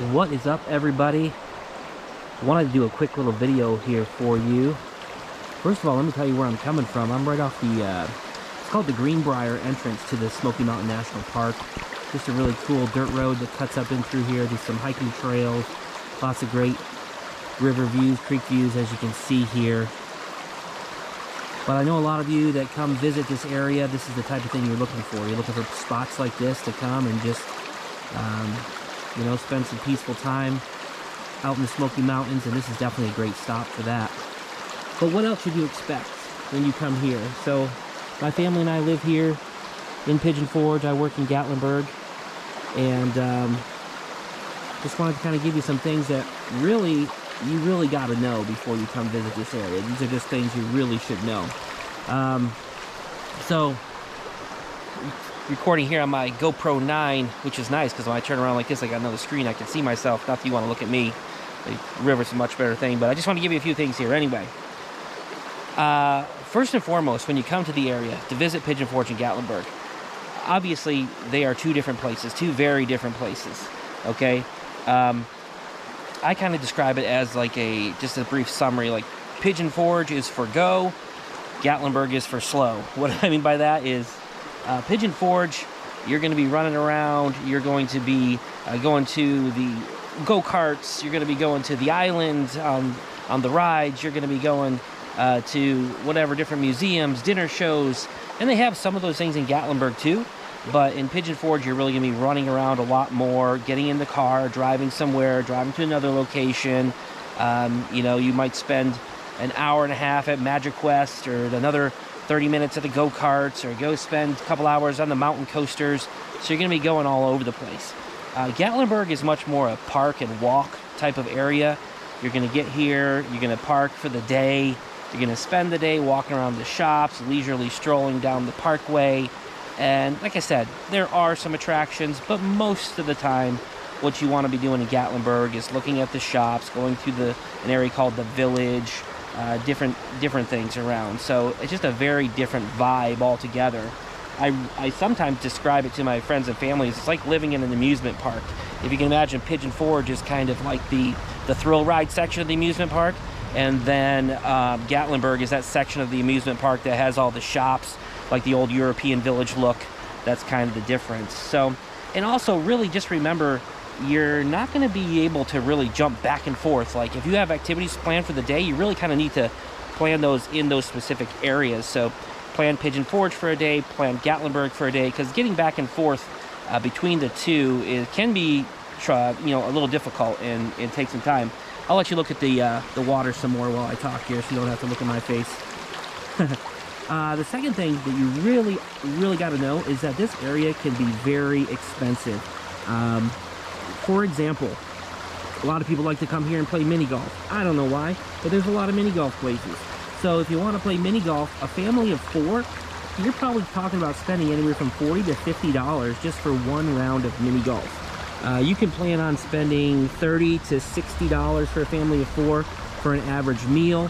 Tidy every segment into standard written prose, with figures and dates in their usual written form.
What is up, everybody? Wanted to do a quick little video here for you. First of all, let me tell you where I'm coming from. I'm right off the it's called the Greenbrier entrance to the Smoky Mountain National Park. Just a really cool dirt road that cuts up in through here. There's some hiking trails, lots of great river views, creek views, as you can see here. But I know a lot of you that come visit this area, this is the type of thing you're looking for. You're looking for spots like this to come and just you know, spend some peaceful time out in the Smoky Mountains, and this is definitely a great stop for that. But what else should you expect when you come here? So my family and I live here in Pigeon Forge. I work in Gatlinburg, and just wanted to kind of give you some things that you really got to know before you come visit this area. These are just things you really should know. So recording here on my GoPro 9, which is nice because when I turn around like this, I got another screen. I can see myself. Not that you want to look at me. The river's a much better thing, but I just want to give you a few things here anyway. First and foremost, when you come to the area to visit Pigeon Forge and Gatlinburg, obviously they are two different places, two very different places, okay? I kind of describe it as like just a brief summary. Like, Pigeon Forge is for go, Gatlinburg is for slow. What I mean by that is Pigeon Forge, you're going to be running around, you're going to be going to the go-karts, you're going to be going to the island on the rides, you're going to be going to whatever different museums, dinner shows, and they have some of those things in Gatlinburg too. But in Pigeon Forge, you're really going to be running around a lot more, getting in the car, driving somewhere, driving to another location. You know, you might spend an hour and a half at Magic Quest, or another 30 minutes at the go-karts, or go spend a couple hours on the mountain coasters. So you're going to be going all over the place. Gatlinburg is much more a park and walk type of area. You're going to get here, you're going to park for the day, you're going to spend the day walking around the shops, leisurely strolling down the parkway. And like I said, there are some attractions, but most of the time, what you want to be doing in Gatlinburg is looking at the shops, going through an area called the Village, different things around. So it's just a very different vibe altogether. I sometimes describe it to my friends and families. It's like living in an amusement park. If you can imagine, Pigeon Forge is kind of like the thrill ride section of the amusement park, and then Gatlinburg is that section of the amusement park that has all the shops, like the old European village look. That's kind of the difference. So, and also really just remember, you're not going to be able to really jump back and forth. Like, if you have activities planned for the day, you really kind of need to plan those in those specific areas. So plan Pigeon Forge for a day, plan Gatlinburg for a day, because getting back and forth between the two can be a little difficult and take some time. I'll let you look at the water some more while I talk here, so you don't have to look at my face. The second thing that you really got to know is that this area can be very expensive. For example, a lot of people like to come here and play mini golf. I don't know why, but there's a lot of mini golf places. So if you want to play mini golf, a family of 4, you're probably talking about spending anywhere from $40 to $50 just for one round of mini golf. You can plan on spending $30 to $60 for a family of 4 for an average meal.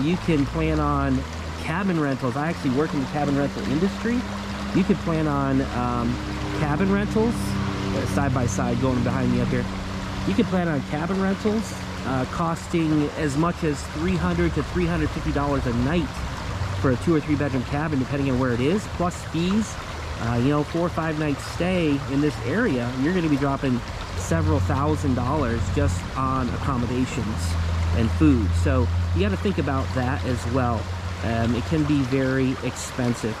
You can plan on cabin rentals. I actually work in the cabin rental industry. You could plan on cabin rentals, side by side going behind me up here. You could plan on cabin rentals costing as much as $300 to $350 a night for a 2 or 3 bedroom cabin, depending on where it is, plus fees. 4 or 5 nights stay in this area, you're going to be dropping several $1,000s just on accommodations and food. So you got to think about that as well. It can be very expensive.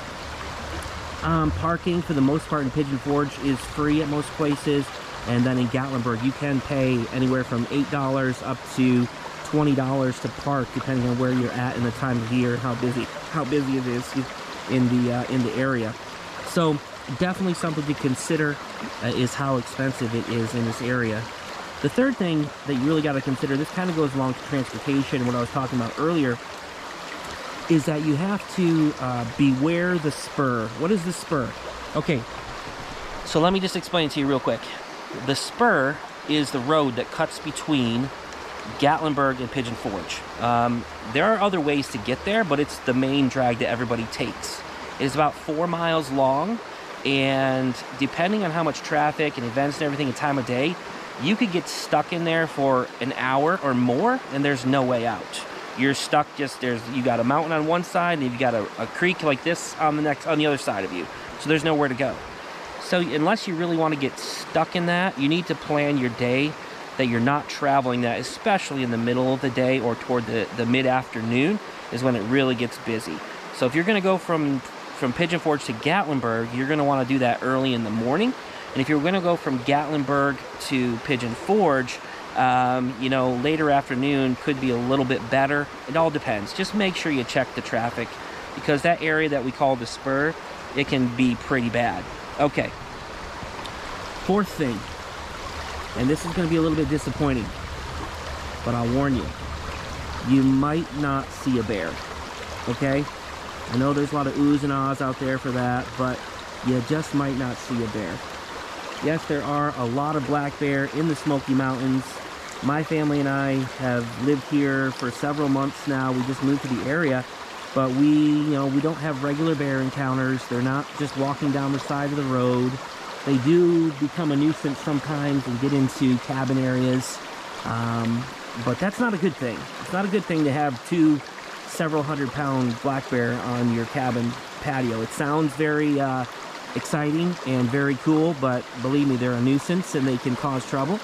Parking, for the most part, in Pigeon Forge is free at most places, and then in Gatlinburg you can pay anywhere from $8 up to $20 to park, depending on where you're at in the time of year, how busy it is in the area. So definitely something to consider is how expensive it is in this area. The third thing that you really got to consider, this kind of goes along to transportation, what I was talking about earlier, is that you have to beware the Spur. What is the Spur? Okay, so let me just explain it to you real quick. The Spur is the road that cuts between Gatlinburg and Pigeon Forge. There are other ways to get there, but it's the main drag that everybody takes. It is about 4 miles long, and depending on how much traffic and events and everything and time of day, you could get stuck in there for an hour or more, and there's no way out. You're stuck. You got a mountain on one side, and you've got a creek like this on the other side of you. So there's nowhere to go. So unless you really want to get stuck in that, you need to plan your day that you're not traveling that, especially in the middle of the day or toward the mid-afternoon is when it really gets busy. So if you're going to go from Pigeon Forge to Gatlinburg, you're going to want to do that early in the morning. And if you're going to go from Gatlinburg to Pigeon Forge, you know, later afternoon could be a little bit better. It all depends. Just make sure you check the traffic, because that area that we call the Spur, it can be pretty bad. Okay. Fourth thing, and this is going to be a little bit disappointing, but I'll warn you, you might not see a bear. Okay? I know there's a lot of oohs and ahs out there for that, but you just might not see a bear. Yes, there are a lot of black bear in the Smoky Mountains. My family and I have lived here for several months now. We just moved to the area, but we don't have regular bear encounters. They're not just walking down the side of the road. They do become a nuisance sometimes and get into cabin areas, but that's not a good thing. It's not a good thing to have two several 100-pound black bear on your cabin patio. It sounds very exciting and very cool, but believe me, they're a nuisance and they can cause trouble.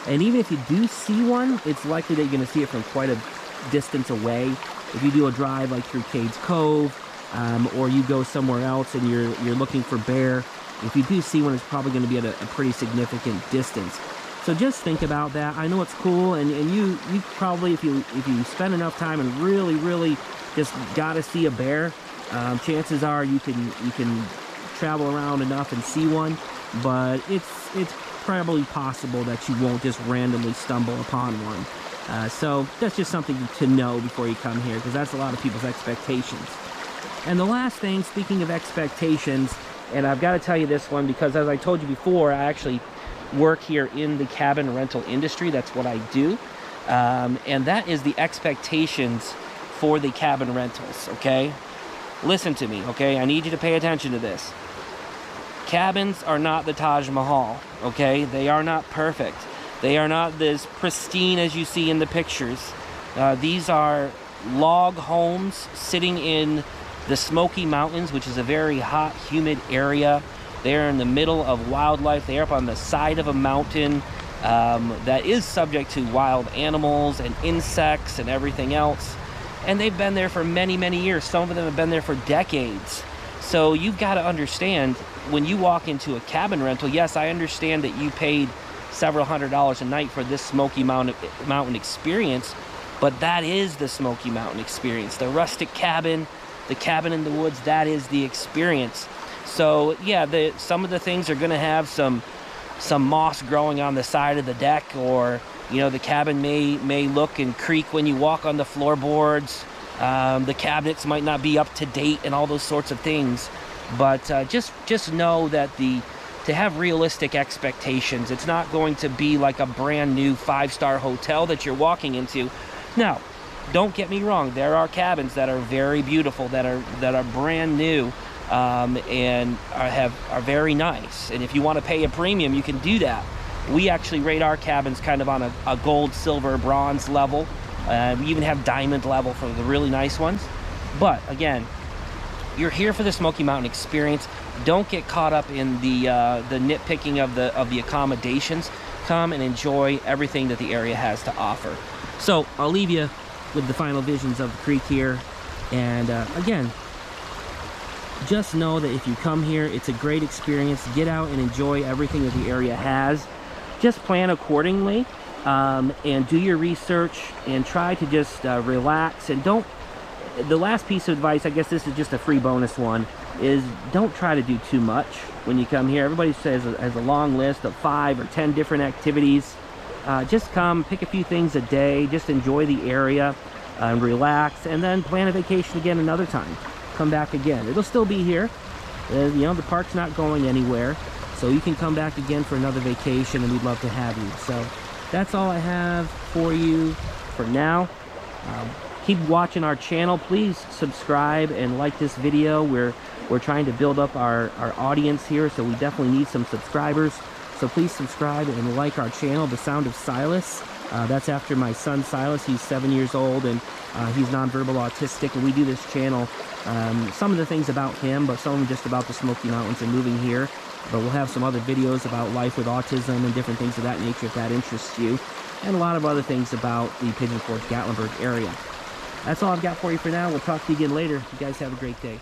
And even if you do see one, it's likely that you're going to see it from quite a distance away. If you do a drive like through Cades Cove, or you go somewhere else and you're looking for bear, if you do see one, it's probably going to be at a pretty significant distance. So just think about that. I know it's cool, and you probably, if you spend enough time and really just got to see a bear, chances are you can travel around enough and see one, but it's probably possible that you won't just randomly stumble upon one. So that's just something to know before you come here, because that's a lot of people's expectations. And the last thing, speaking of expectations, and I've got to tell you this one because, as I told you before, I actually work here in the cabin rental industry. That's what I do. And that is the expectations for the cabin rentals, okay? Listen to me, okay? I need you to pay attention to this. Cabins are not the Taj Mahal, okay? They are not perfect. They are not as pristine as you see in the pictures. These are log homes sitting in the Smoky Mountains, which is a very hot, humid area. They're in the middle of wildlife. They're up on the side of a mountain that is subject to wild animals and insects and everything else. And they've been there for many, many years. Some of them have been there for decades. So you've got to understand, when you walk into a cabin rental, yes, I understand that you paid several $100s a night for this Smoky Mountain experience, but that is the Smoky Mountain experience. The rustic cabin, the cabin in the woods, that is the experience. So yeah, some of the things are going to have some moss growing on the side of the deck, or the cabin may look and creak when you walk on the floorboards. The cabinets might not be up to date and all those sorts of things. But just know that to have realistic expectations, it's not going to be like a brand new 5-star hotel that you're walking into. Now, don't get me wrong, there are cabins that are very beautiful, that are brand new, and are very nice. And if you want to pay a premium, you can do that. We actually rate our cabins kind of on a gold, silver, bronze level. We even have diamond level for the really nice ones. But again, you're here for the Smoky Mountain experience. Don't get caught up in the nitpicking of the accommodations. Come and enjoy everything that the area has to offer. So I'll leave you with the final visions of the creek here. And again, just know that if you come here, it's a great experience. Get out and enjoy everything that the area has. Just plan accordingly, and do your research, and try to just relax. And the last piece of advice, I guess this is just a free bonus one, is don't try to do too much when you come here. Everybody says has a long list of 5 or 10 different activities. Just come, pick a few things a day, just enjoy the area and relax, and then plan a vacation again another time. Come back again. It'll still be here. The park's not going anywhere, so you can come back again for another vacation, and we'd love to have you. So that's all I have for you for now. Keep watching our channel. Please subscribe and like this video. We're trying to build up our audience here, so we definitely need some subscribers. So please subscribe and like our channel, The Sound of Silas. That's after my son Silas. He's 7 years old, and he's nonverbal autistic, and we do this channel. Some of the things about him, but some of them just about the Smoky Mountains and moving here. But we'll have some other videos about life with autism and different things of that nature if that interests you, and a lot of other things about the Pigeon Forge, Gatlinburg area. That's all I've got for you for now. We'll talk to you again later. You guys have a great day.